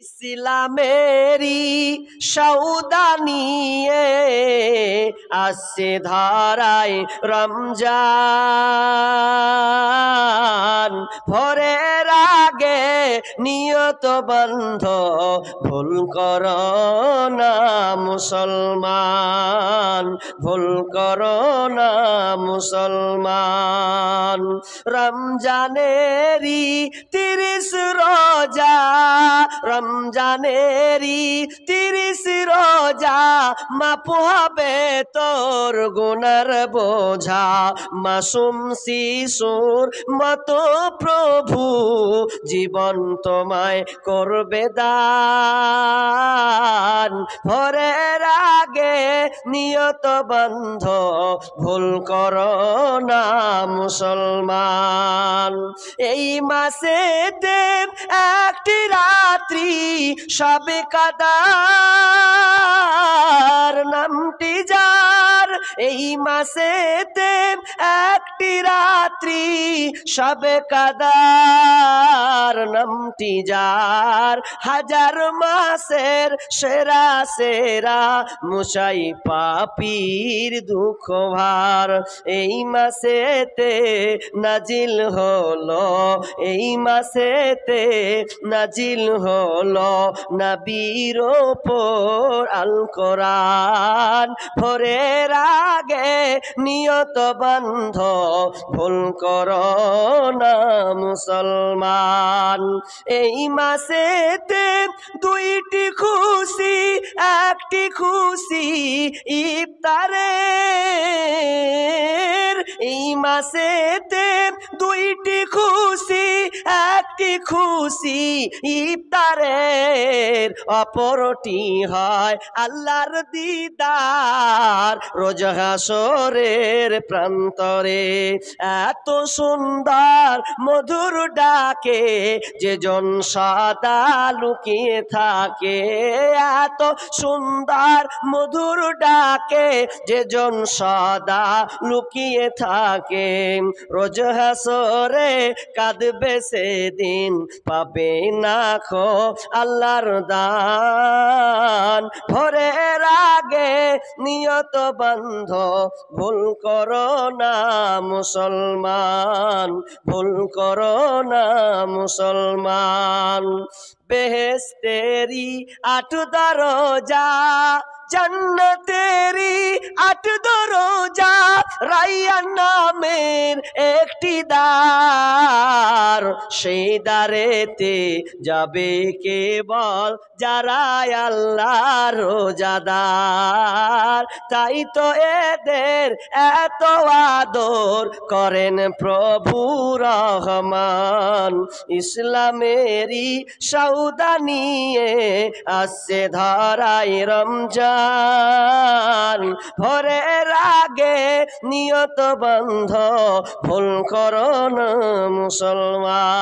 ইসলামেরি সৌদা নিয়ে আসছে ধরায় রমজান। ভোরের আগে নিয়ত বন্ধ ভুল করো না মুসলমান, ভুল করো না মুসলমান। রমজানেরি 30 রোজা, রমজানেরি 30 রোজা, মাপ হবে তোর গুনার বোঝা। মাসুম শিশুর মতো প্রভু জীবন তোমায় করবে দান। ভোরের আগে নিয়ত বন্ধ ভুল করো না মুসলমান। এই মাসেতে একটি রাত্রি শবে কদর নামটি যার, এই মাসেতে একটি রাত্রি শবে কদর নামটি যার। হাজার মাসের সেরা সেরা মুছাই পাপীর দুঃখ ভার। এই মাসেতে নাজিল হলো, এই মাসেতে নাজিল হলো নবীর ওপর আল কোরআন। ভোরের আগে নিয়ত বন্ধ ভুল করো না মুসলমান। এই মাসেতে দুইটি খুশি, একটি খুশি ইফতারের। এই মাসেতে দুইটি খুশি, একটি খুশি ইফতারের, অপরটি হয় আল্লাহর দিদার রোজ হাসরের প্রান্তরে। এত সুন্দর মধুর ডাকে যেজন সদা লুকিয়ে থাকে, এত সুন্দর মধুর ডাকে যেজন সদা লুকিয়ে থাকে। রোজ হাসরে কাঁদবে সেদিন, পাবে না খো আল্লাহর দান। ভোরের আগে নিয়ত বন্ধ ভুল করো না মুসলমান, ভুল করো না মুসলমান। বেহেশতেরি 8 দরজা, জান্নাতেরি 8 দরজা, রাইয়ান নামের একটি দ্বার। সেই দ্বারেতে যাবে কেবল যারা আল্লাহর রোজাদার। তাই তো এদের এত আদর করেন প্রভু রহমান। ইসলামেরই সৌদা নিয়ে আসছে ধরায় রমজান। ভোরের আগে নিয়ত বন্ধ ভুল করো না মুসলমান।